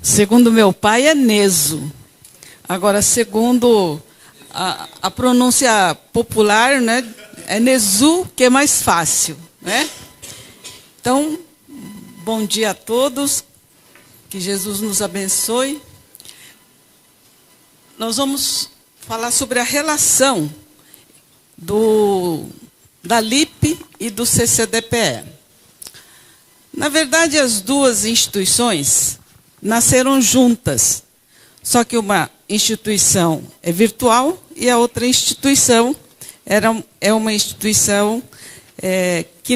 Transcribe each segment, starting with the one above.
Segundo meu pai, é Neso. Agora, segundo a pronúncia popular, né, é Nezu, que é mais fácil, né? Então, bom dia a todos, que Jesus nos abençoe. Nós vamos falar sobre a relação da LIP e do CCDPE. Na verdade, as duas instituições nasceram juntas, só que uma instituição é virtual e a outra instituição é uma instituição que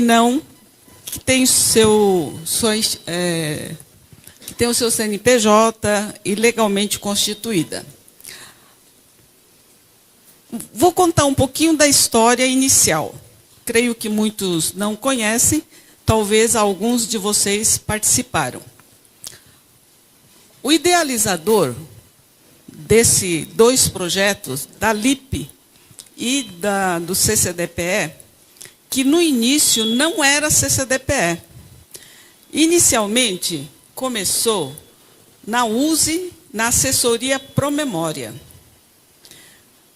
tem o seu CNPJ e legalmente constituída. Vou contar um pouquinho da história inicial. Creio que muitos não conhecem, talvez alguns de vocês participaram. O idealizador desses dois projetos, da LIP e do CCDPE, que no início não era CCDPE. Inicialmente, começou na USE, na assessoria Promemória.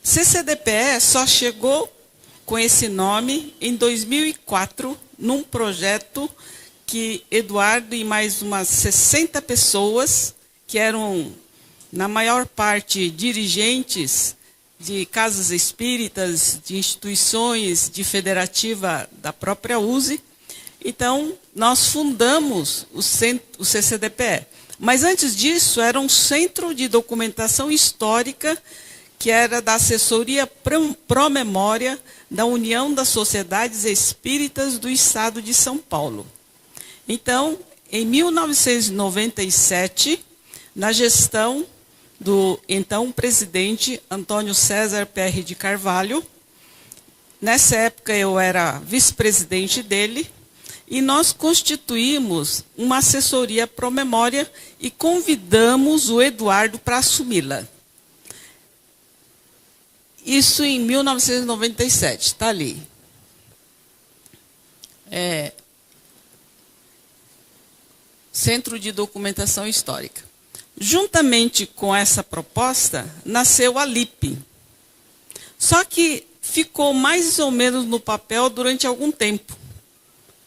CCDPE só chegou com esse nome em 2004, num projeto que Eduardo e mais umas 60 pessoas, que eram, na maior parte, dirigentes de casas espíritas, de instituições, de federativa da própria USE. Então, nós fundamos o CCDPE. Mas, antes disso, era um centro de documentação histórica que era da assessoria Promemória da União das Sociedades Espíritas do Estado de São Paulo. Então, em 1997, na gestão do então presidente Antônio César PR de Carvalho, nessa época eu era vice-presidente dele, e nós constituímos uma assessoria Promemória e convidamos o Eduardo para assumi-la. Isso em 1997, está ali. Centro de Documentação Histórica. Juntamente com essa proposta, nasceu a LIP. Só que ficou mais ou menos no papel durante algum tempo.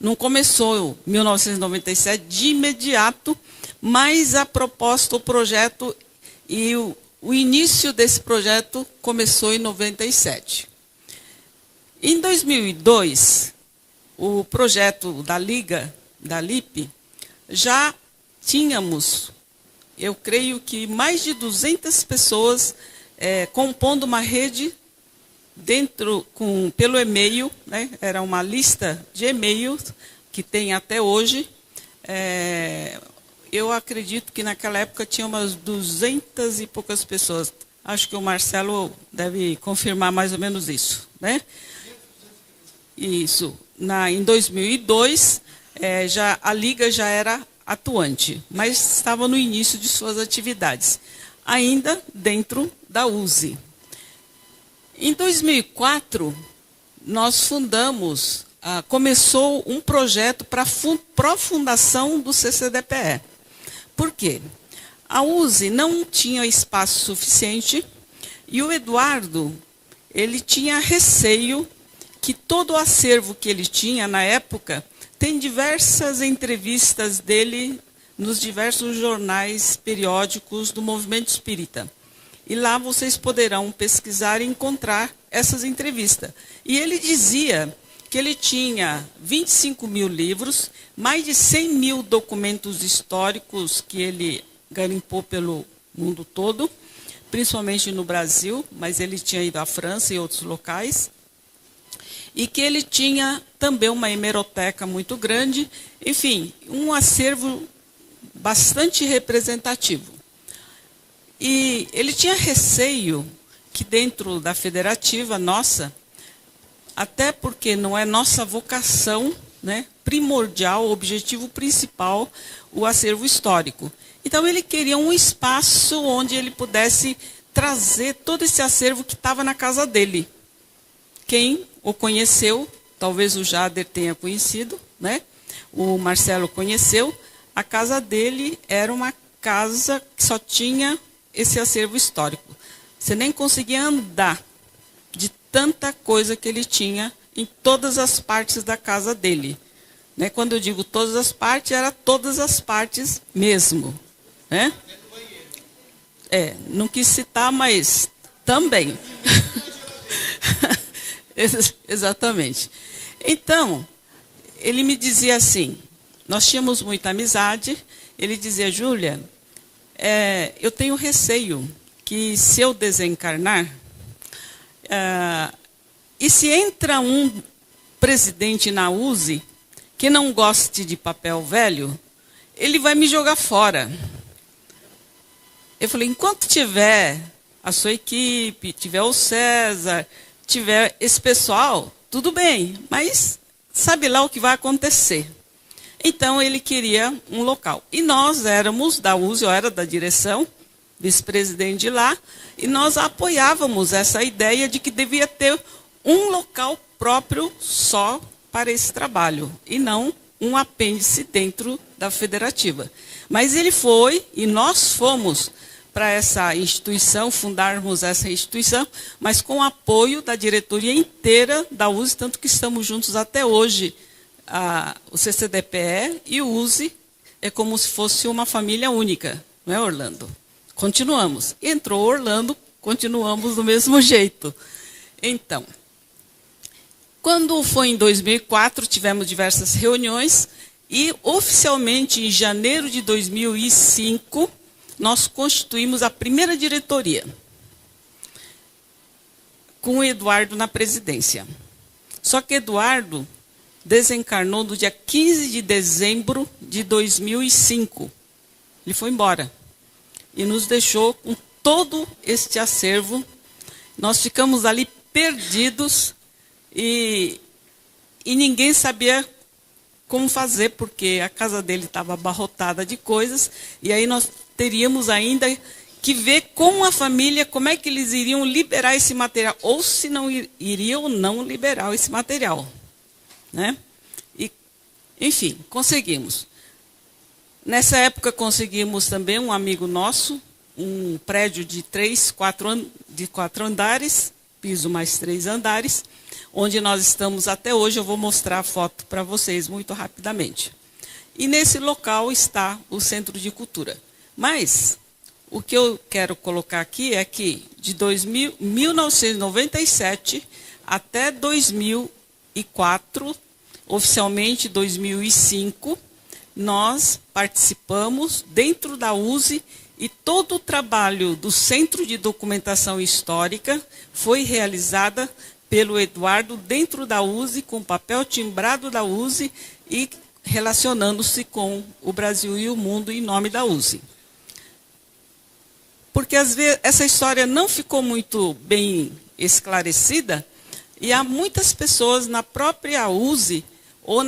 Não começou em 1997 de imediato, mas a proposta, o projeto e o início desse projeto começou em 97. Em 2002, o projeto da Liga, da LIP, já tínhamos, eu creio que mais de 200 pessoas compondo uma rede pelo e-mail, né? Era uma lista de e-mails que tem até hoje. Eu acredito que naquela época tinha umas 200 e poucas pessoas. Acho que o Marcelo deve confirmar mais ou menos isso, né? Isso. Em 2002, a Liga já era atuante, mas estava no início de suas atividades, ainda dentro da USE. Em 2004, nós começou um projeto para a fundação do CCDPE. Por quê? A USE não tinha espaço suficiente e o Eduardo, ele tinha receio que todo o acervo que ele tinha na época, tem diversas entrevistas dele nos diversos jornais periódicos do movimento espírita. E lá vocês poderão pesquisar e encontrar essas entrevistas. E ele dizia que ele tinha 25 mil livros, mais de 100 mil documentos históricos que ele garimpou pelo mundo todo, principalmente no Brasil, mas ele tinha ido à França e outros locais, e que ele tinha também uma hemeroteca muito grande, enfim, um acervo bastante representativo. E ele tinha receio que dentro da federativa nossa, até porque não é nossa vocação, né, primordial, objetivo principal, o acervo histórico. Então, ele queria um espaço onde ele pudesse trazer todo esse acervo que estava na casa dele. Quem o conheceu, talvez o Jader tenha conhecido, né? O Marcelo conheceu, a casa dele era uma casa que só tinha esse acervo histórico. Você nem conseguia andar de tanta coisa que ele tinha em todas as partes da casa dele. Né? Quando eu digo todas as partes, era todas as partes mesmo. Né? Não quis citar, mas também. Exatamente. Então, ele me dizia assim, nós tínhamos muita amizade, ele dizia, Júlia, eu tenho receio que se eu desencarnar, e se entra um presidente na USE que não goste de papel velho, ele vai me jogar fora. Eu falei, enquanto tiver a sua equipe, tiver o César, tiver esse pessoal, tudo bem, mas sabe lá o que vai acontecer. Então, ele queria um local. E nós éramos da USE, eu era da direção, vice-presidente de lá, e nós apoiávamos essa ideia de que devia ter um local próprio só para esse trabalho, e não um apêndice dentro da federativa. Mas ele foi, e nós fomos para essa instituição, fundarmos essa instituição, mas com o apoio da diretoria inteira da USE, tanto que estamos juntos até hoje. O CCDPE e o USE é como se fosse uma família única, não é, Orlando? Continuamos. Entrou Orlando, continuamos do mesmo jeito. Então, quando foi em 2004, tivemos diversas reuniões e, oficialmente, em janeiro de 2005, nós constituímos a primeira diretoria, com o Eduardo na presidência. Só que Eduardo desencarnou no dia 15 de dezembro de 2005. Ele foi embora e nos deixou com todo este acervo. Nós ficamos ali perdidos e ninguém sabia como fazer, porque a casa dele estava abarrotada de coisas, e aí nós teríamos ainda que ver com a família como é que eles iriam liberar esse material, ou se não iriam não liberar esse material. Né? E, enfim, conseguimos. Nessa época conseguimos também um amigo nosso, um prédio de 4 andares, piso mais 3 andares, onde nós estamos até hoje. Eu vou mostrar a foto para vocês muito rapidamente. E nesse local está o Centro de Cultura. Mas o que eu quero colocar aqui é que de 1997 até 2004, oficialmente 2005, nós participamos dentro da USE e todo o trabalho do Centro de Documentação Histórica foi realizada pelo Eduardo dentro da USE, com papel timbrado da USE e relacionando-se com o Brasil e o mundo em nome da USE. Porque às vezes essa história não ficou muito bem esclarecida e há muitas pessoas na própria USE ou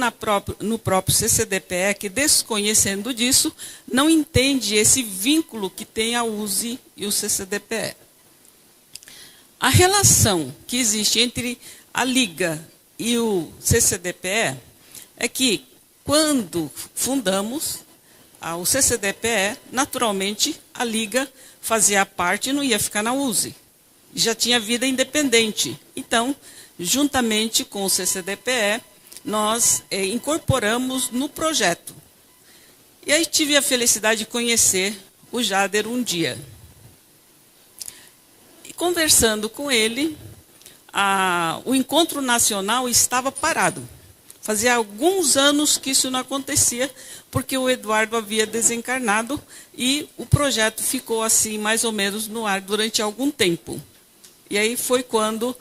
no próprio CCDPE que, desconhecendo disso, não entende esse vínculo que tem a USE e o CCDPE. A relação que existe entre a Liga e o CCDPE é que, quando fundamos o CCDPE, naturalmente, a Liga fazia parte e não ia ficar na USE. Já tinha vida independente. Então, juntamente com o CCDPE, nós incorporamos no projeto. E aí tive a felicidade de conhecer o Jader um dia. E conversando com ele, o encontro nacional estava parado. Fazia alguns anos que isso não acontecia, porque o Eduardo havia desencarnado e o projeto ficou assim, mais ou menos, no ar durante algum tempo. E aí foi quando,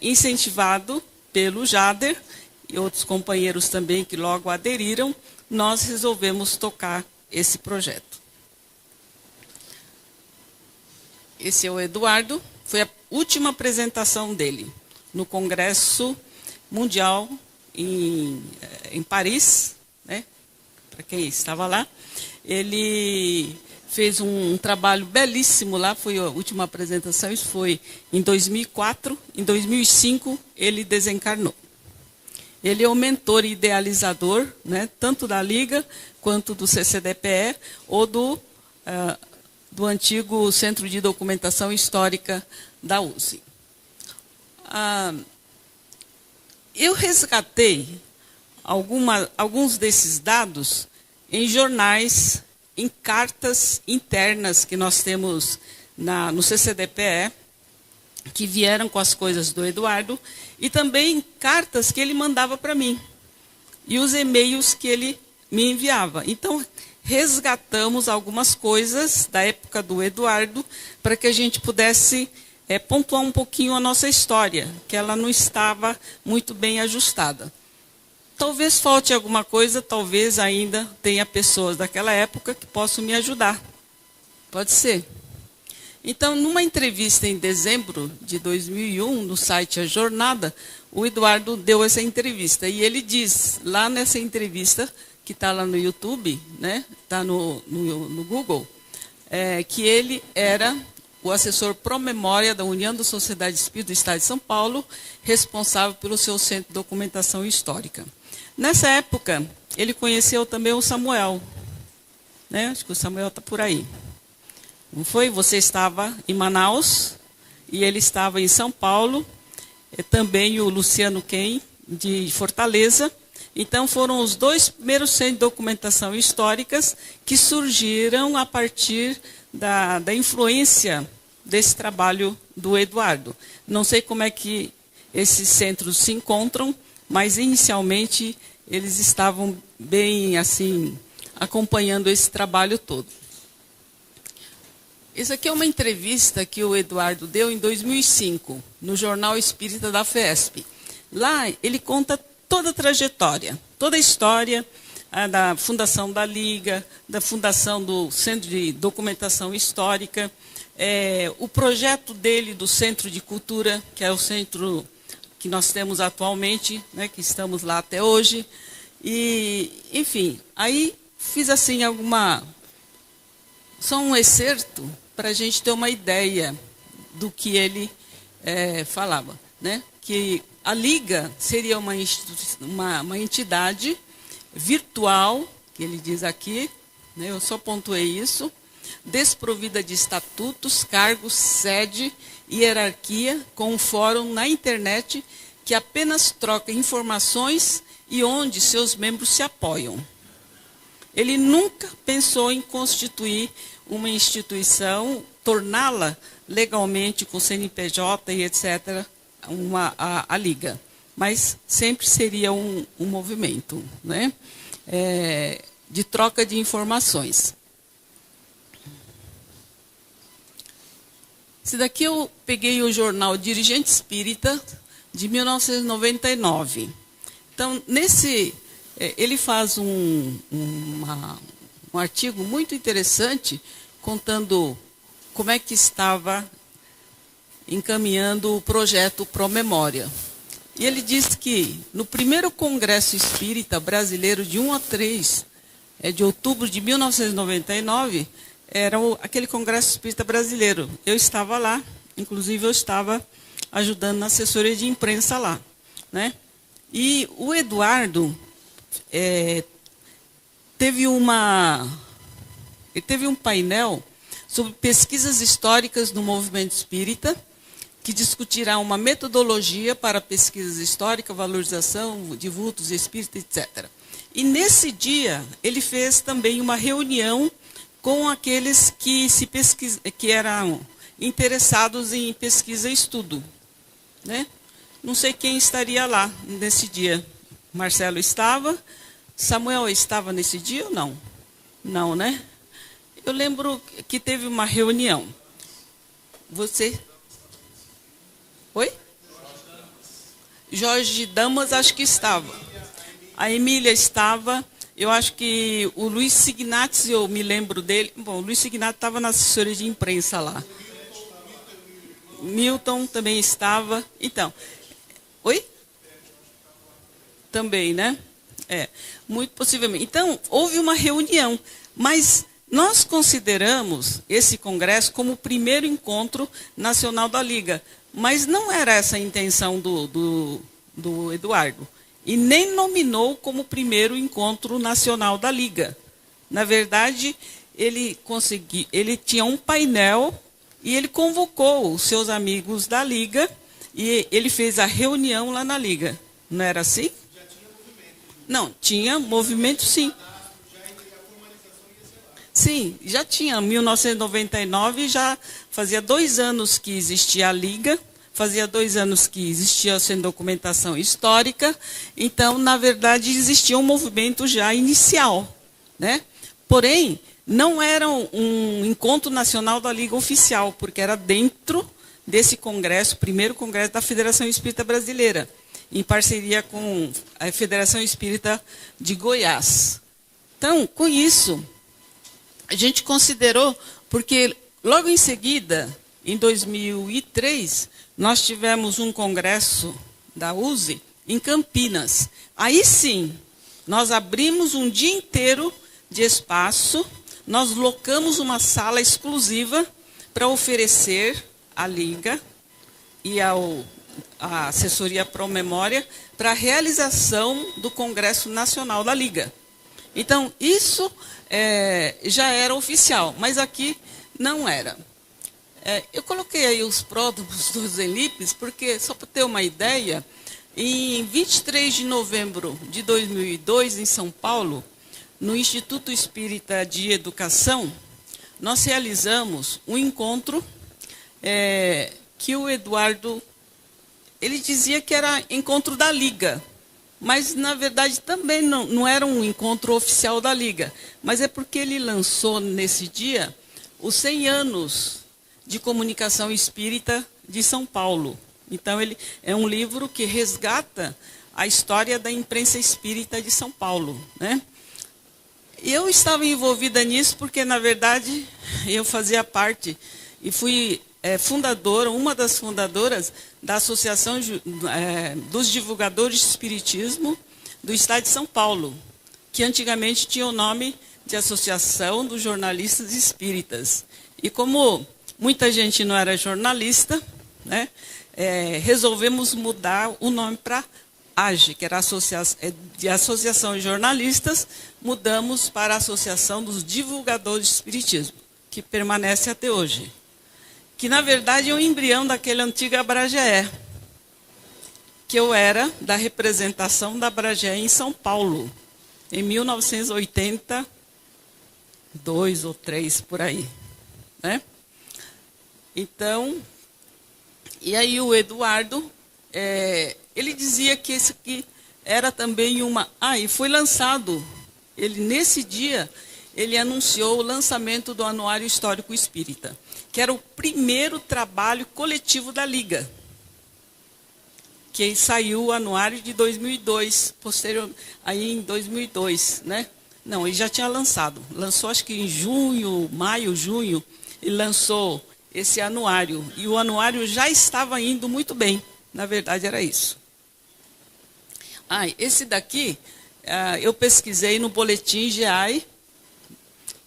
incentivado pelo Jader e outros companheiros também que logo aderiram, nós resolvemos tocar esse projeto. Esse é o Eduardo, foi a última apresentação dele no Congresso Mundial em Paris, né? Para quem estava lá. Ele fez um trabalho belíssimo lá, foi a última apresentação, isso foi em 2004. Em 2005, ele desencarnou. Ele é o mentor e idealizador, né, tanto da Liga quanto do CCDPE, ou do do antigo Centro de Documentação Histórica da USE. Eu resgatei alguns desses dados em jornais, em cartas internas que nós temos no CCDPE, que vieram com as coisas do Eduardo, e também cartas que ele mandava para mim, e os e-mails que ele me enviava. Então, resgatamos algumas coisas da época do Eduardo, para que a gente pudesse pontuar um pouquinho a nossa história, que ela não estava muito bem ajustada. Talvez falte alguma coisa, talvez ainda tenha pessoas daquela época que possam me ajudar. Pode ser. Então, numa entrevista em dezembro de 2001, no site A Jornada, o Eduardo deu essa entrevista. E ele diz, lá nessa entrevista, que está lá no YouTube, né, está no Google, que ele era o assessor pró-memória da União da Sociedade Espírita do Estado de São Paulo, responsável pelo seu Centro de Documentação Histórica. Nessa época, ele conheceu também o Samuel. Né? Acho que o Samuel está por aí. Não foi? Você estava em Manaus e ele estava em São Paulo. Também o Luciano Ken, de Fortaleza. Então, foram os dois primeiros centros de documentação históricas que surgiram a partir da influência desse trabalho do Eduardo. Não sei como é que esses centros se encontram, mas inicialmente eles estavam bem assim, acompanhando esse trabalho todo. Isso aqui é uma entrevista que o Eduardo deu em 2005, no Jornal Espírita da FESP. Lá ele conta toda a trajetória, toda a história da fundação da Liga, da fundação do Centro de Documentação Histórica, o projeto dele do Centro de Cultura, que é o centro que nós temos atualmente, né, que estamos lá até hoje. E, enfim, aí fiz assim só um excerto para a gente ter uma ideia do que ele falava, né? Que a Liga seria uma entidade virtual, que ele diz aqui, né, eu só pontuei isso, desprovida de estatutos, cargos, sede e hierarquia, com um fórum na internet que apenas troca informações e onde seus membros se apoiam. Ele nunca pensou em constituir uma instituição, torná-la legalmente com CNPJ e etc., a Liga. Mas sempre seria um movimento, né, de troca de informações. Esse daqui eu peguei o jornal Dirigente Espírita, de 1999. Então, ele faz um artigo muito interessante, contando como é que estava encaminhando o projeto Pró-Memória. E ele diz que, no primeiro Congresso Espírita Brasileiro, de 1 a 3, de outubro de 1999, era aquele Congresso Espírita Brasileiro. Eu estava lá, inclusive eu estava ajudando na assessoria de imprensa lá, né? E o Eduardo teve um painel sobre pesquisas históricas no movimento espírita, que discutirá uma metodologia para pesquisas históricas, valorização de vultos espíritas, etc. E nesse dia, ele fez também uma reunião com aqueles que eram interessados em pesquisa e estudo, né? Não sei quem estaria lá nesse dia. Marcelo estava, Samuel estava nesse dia ou não? Não, né? Eu lembro que teve uma reunião. Você... Oi? Jorge Damas, acho que estava. A Emília estava. Eu acho que o Luiz Signati, eu me lembro dele. Bom, o Luiz Signati estava na assessoria de imprensa lá. Milton também estava. Então, oi? Também, né? Muito possivelmente. Então, houve uma reunião, mas nós consideramos esse congresso como o primeiro encontro nacional da Liga. Mas não era essa a intenção do Eduardo. E nem nominou como primeiro encontro nacional da Liga. Na verdade, ele tinha um painel e ele convocou os seus amigos da Liga e ele fez a reunião lá na Liga. Não era assim? Já tinha movimento? Não, tinha movimento, sim. Sim, já tinha. Em 1999, já fazia 2 anos que existia a Liga, fazia 2 anos que existia sem documentação histórica, então, na verdade, existia um movimento já inicial, né? Porém, não era um encontro nacional da Liga oficial, porque era dentro desse congresso, primeiro congresso da Federação Espírita Brasileira, em parceria com a Federação Espírita de Goiás. Então, com isso, a gente considerou, porque logo em seguida, em 2003, nós tivemos um congresso da USE em Campinas. Aí sim, nós abrimos um dia inteiro de espaço, nós locamos uma sala exclusiva para oferecer à Liga e à assessoria Promemória para a realização do Congresso Nacional da Liga. Então, isso já era oficial, mas aqui não era. Eu coloquei aí os pródromos dos ENLIPs, porque, só para ter uma ideia, em 23 de novembro de 2002, em São Paulo, no Instituto Espírita de Educação, nós realizamos um encontro que o Eduardo, ele dizia que era encontro da Liga, mas, na verdade, também não era um encontro oficial da Liga, mas é porque ele lançou, nesse dia, os 100 anos de comunicação espírita de São Paulo. Então, ele é um livro que resgata a história da imprensa espírita de São Paulo, né? Eu estava envolvida nisso porque, na verdade, eu fazia parte e fui fundadora, uma das fundadoras da Associação dos Divulgadores de Espiritismo do Estado de São Paulo, que antigamente tinha o nome de Associação dos Jornalistas Espíritas. E como muita gente não era jornalista, né, resolvemos mudar o nome para AGE, que era de Associação de Jornalistas, mudamos para a Associação dos Divulgadores de Espiritismo, que permanece até hoje. Que, na verdade, é um embrião daquele antigo Abragé, que eu era da representação da Abragé em São Paulo, em 1982 ou 3, por aí, né? Então, e aí o Eduardo, ele dizia que esse aqui era também uma... e foi lançado, nesse dia, ele anunciou o lançamento do Anuário Histórico Espírita, que era o primeiro trabalho coletivo da Liga, que saiu o anuário de 2002, posterior, aí em 2002, né? Não, ele já tinha lançou acho que em maio, junho, ele lançou esse anuário, e o anuário já estava indo muito bem, na verdade era isso. Esse daqui, eu pesquisei no boletim GEAI,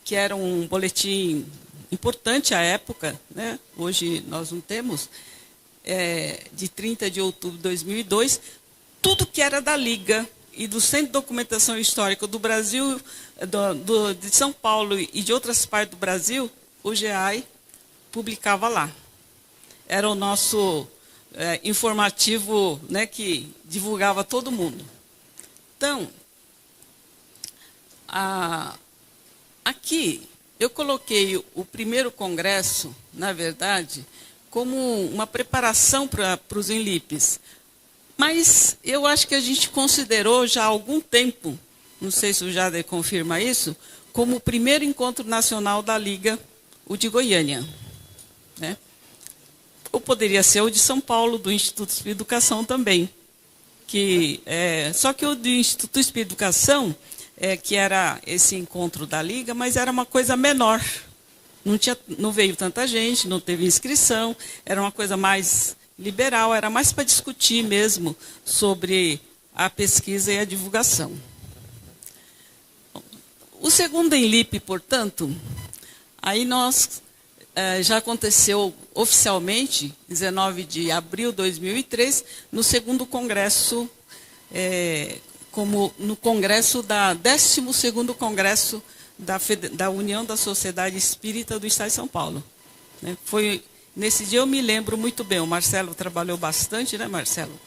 que era um boletim importante à época, né? Hoje nós não temos, de 30 de outubro de 2002, tudo que era da Liga e do Centro de Documentação Histórica do Brasil, de São Paulo e de outras partes do Brasil, o GEAI publicava lá. Era o nosso informativo, né, que divulgava todo mundo. Então, aqui eu coloquei o primeiro congresso, na verdade, como uma preparação para os ENLIPs. Mas eu acho que a gente considerou já há algum tempo, não sei se o Jader confirma isso, como o primeiro encontro nacional da Liga, o de Goiânia, né? Ou poderia ser o de São Paulo, do Instituto Espírita de Educação também. Só que o do Instituto Espírita de Educação, que era esse encontro da Liga, mas era uma coisa menor. Não veio tanta gente, não teve inscrição, era uma coisa mais liberal, era mais para discutir mesmo sobre a pesquisa e a divulgação. O segundo ENLIP, portanto, aí já aconteceu oficialmente, 19 de abril de 2003, no segundo congresso, como no congresso 12º Congresso da União da Sociedade Espírita do Estado de São Paulo. Né? Nesse dia eu me lembro muito bem, o Marcelo trabalhou bastante, né, Marcelo?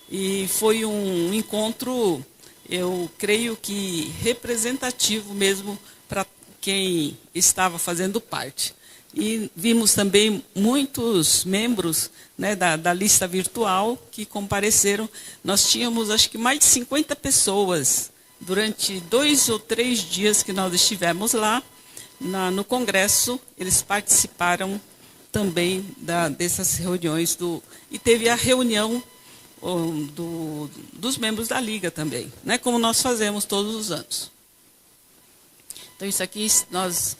E foi um encontro, eu creio que representativo mesmo para quem estava fazendo parte. E vimos também muitos membros, né, da lista virtual que compareceram. Nós tínhamos, acho que, mais de 50 pessoas durante 2 ou 3 dias que nós estivemos lá no Congresso. Eles participaram também dessas reuniões. E teve a reunião dos membros da Liga também, né, como nós fazemos todos os anos. Então, isso aqui nós...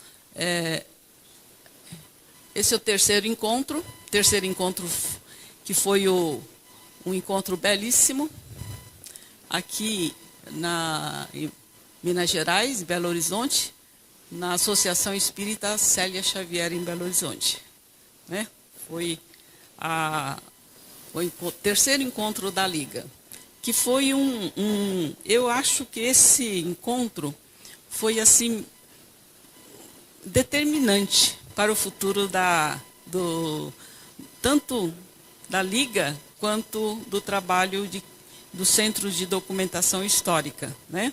esse é o terceiro encontro que foi um encontro belíssimo, aqui em Minas Gerais, em Belo Horizonte, na Associação Espírita Célia Xavier, em Belo Horizonte. Né? Foi o terceiro encontro da Liga, que foi eu acho que esse encontro foi assim determinante para o futuro tanto da Liga quanto do trabalho do Centro de Documentação Histórica. Né?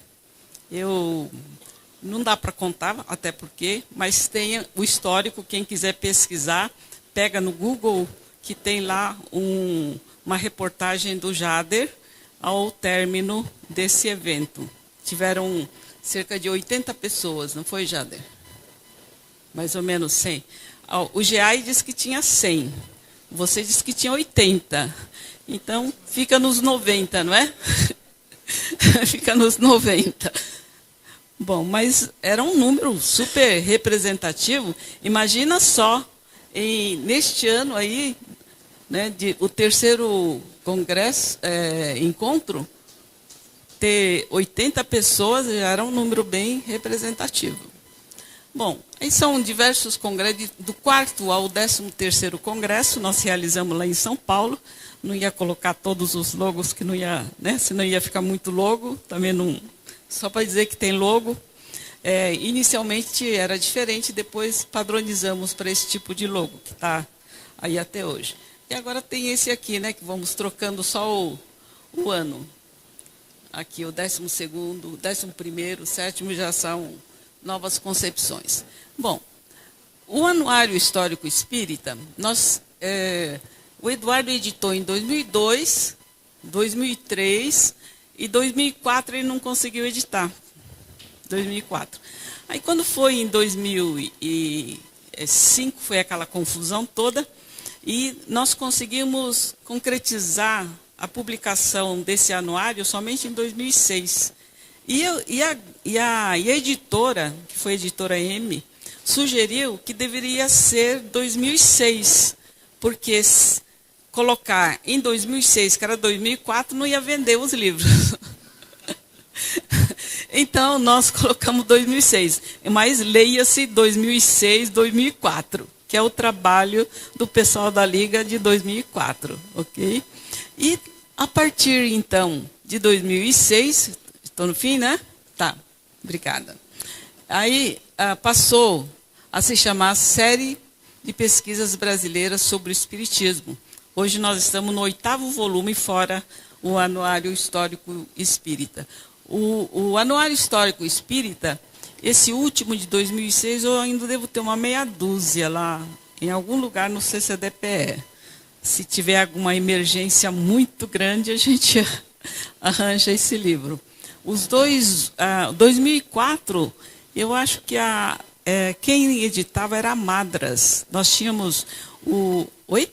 Não dá para contar, até porque, mas tem o histórico, quem quiser pesquisar, pega no Google, que tem lá uma reportagem do Jader ao término desse evento. Tiveram cerca de 80 pessoas, não foi, Jader? Mais ou menos 100. O GEAI diz que tinha 100. Você diz que tinha 80. Então, fica nos 90, não é? Fica nos 90. Bom, mas era um número super representativo. Imagina só, neste ano aí, né, o terceiro encontro, ter 80 pessoas já era um número bem representativo. Bom, aí são diversos congressos, do 4º ao 13º congresso, nós realizamos lá em São Paulo. Não ia colocar todos os logos, que não ia, né, senão ia ficar muito logo, também não, só para dizer que tem logo. Inicialmente era diferente, depois padronizamos para esse tipo de logo, que está aí até hoje. E agora tem esse aqui, né, que vamos trocando só o ano. Aqui o 12º, o 11º, o 7º já são novas concepções. Bom, o Anuário Histórico Espírita, o Eduardo editou em 2002, 2003 e 2004 ele não conseguiu editar. 2004. Aí quando foi em 2005, foi aquela confusão toda, e nós conseguimos concretizar a publicação desse anuário somente em 2006. E a editora, que foi a editora M, sugeriu que deveria ser 2006, porque colocar em 2006, que era 2004, não ia vender os livros. Então, nós colocamos 2006, mas leia-se 2006, 2004, que é o trabalho do pessoal da Liga de 2004, ok? E a partir, então, de 2006, estou no fim, né? Tá, obrigada. Aí passou a se chamar Série de Pesquisas Brasileiras sobre o Espiritismo. Hoje nós estamos no 8º volume, fora o Anuário Histórico Espírita. O Anuário Histórico Espírita, esse último de 2006, eu ainda devo ter uma meia dúzia lá, em algum lugar no CCDPE. Se tiver alguma emergência muito grande, a gente arranja esse livro. Os 2004, eu acho que quem editava era a Madras. Nós tínhamos Oi?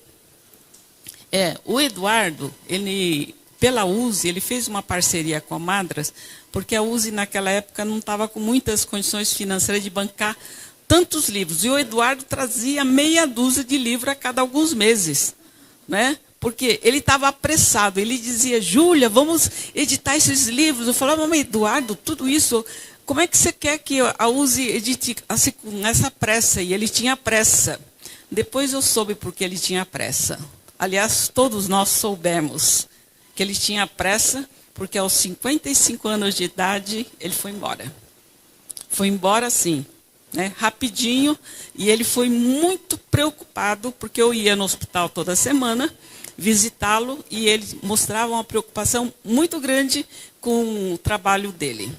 O Eduardo, pela USE, ele fez uma parceria com a Madras, porque a USE, naquela época, não estava com muitas condições financeiras de bancar tantos livros. E o Eduardo trazia meia dúzia de livros a cada alguns meses, né? Porque ele estava apressado. Ele dizia, Júlia, vamos editar esses livros. Eu falava, mas Eduardo, tudo isso, como é que você quer que a USE edite assim, com essa pressa? E ele tinha pressa. Depois eu soube porque ele tinha pressa. Aliás, todos nós soubemos que ele tinha pressa, porque aos 55 anos de idade, ele foi embora. Foi embora assim, né, rapidinho, e ele foi muito preocupado, porque eu ia no hospital toda semana visitá-lo, e ele mostrava uma preocupação muito grande com o trabalho dele.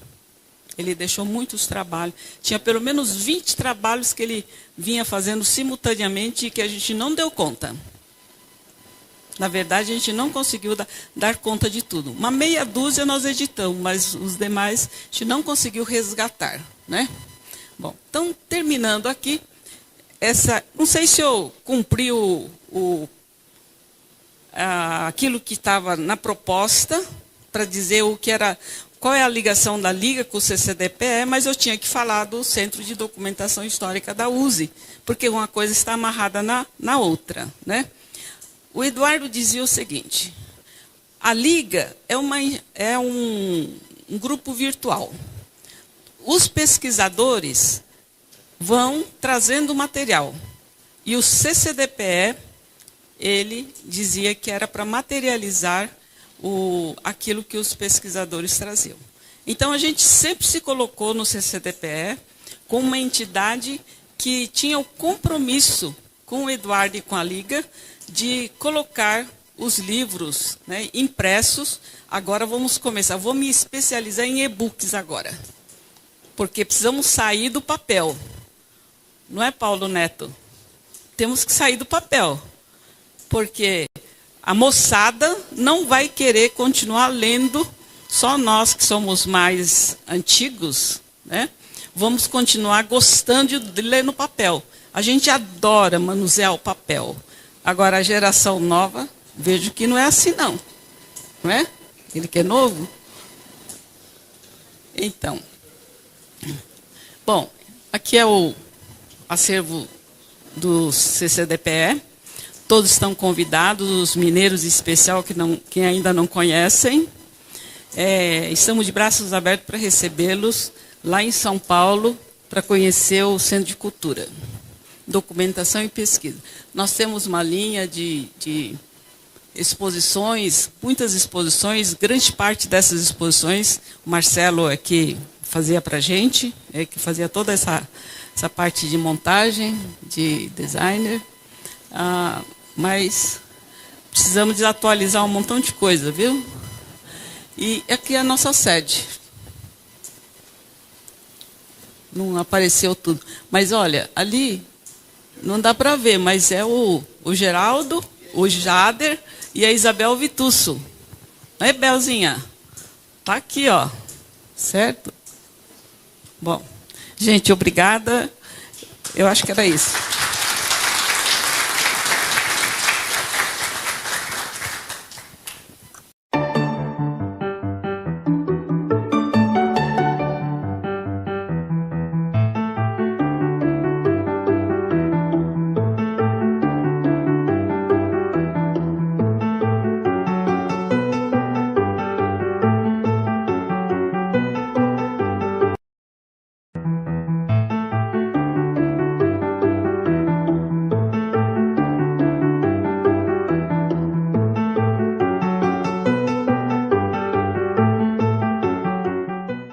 Ele deixou muitos trabalhos. Tinha pelo menos 20 trabalhos que ele vinha fazendo simultaneamente e que a gente não deu conta. Na verdade, a gente não conseguiu dar conta de tudo. Uma meia dúzia nós editamos, mas os demais a gente não conseguiu resgatar, né? Bom, então, terminando aqui, não sei se eu cumpri aquilo que estava na proposta, para dizer qual é a ligação da Liga com o CCDPE, mas eu tinha que falar do Centro de Documentação Histórica da USE, porque uma coisa está amarrada na outra, né? O Eduardo dizia o seguinte: a Liga é um grupo virtual. Os pesquisadores vão trazendo material. E o CCDPE, ele dizia que era para materializar aquilo que os pesquisadores traziam. Então, a gente sempre se colocou no CCDPE como uma entidade que tinha o compromisso com o Eduardo e com a Liga de colocar os livros, né, impressos. Agora vamos começar. Vou me especializar em e-books agora, porque precisamos sair do papel. Não é, Paulo Neto? Temos que sair do papel, porque a moçada não vai querer continuar lendo, só nós que somos mais antigos, né, vamos continuar gostando de ler no papel. A gente adora manusear o papel. Agora, a geração nova, vejo que não é assim, não. Não é? Ele que é novo. Então, bom, aqui é o acervo do CCDPE. Todos estão convidados, os mineiros em especial, que ainda não conhecem. Estamos de braços abertos para recebê-los lá em São Paulo, para conhecer o Centro de Cultura, Documentação e Pesquisa. Nós temos uma linha de exposições, muitas exposições, grande parte dessas exposições, o Marcelo é que fazia para a gente, que fazia toda essa parte de montagem, de designer, mas precisamos desatualizar um montão de coisa, viu? E aqui é a nossa sede. Não apareceu tudo. Mas, olha, ali não dá para ver, mas é o Geraldo, o Jader e a Isabel Vitusso. Não é, Belzinha? Está aqui, ó. Certo? Bom, gente, obrigada. Eu acho que era isso.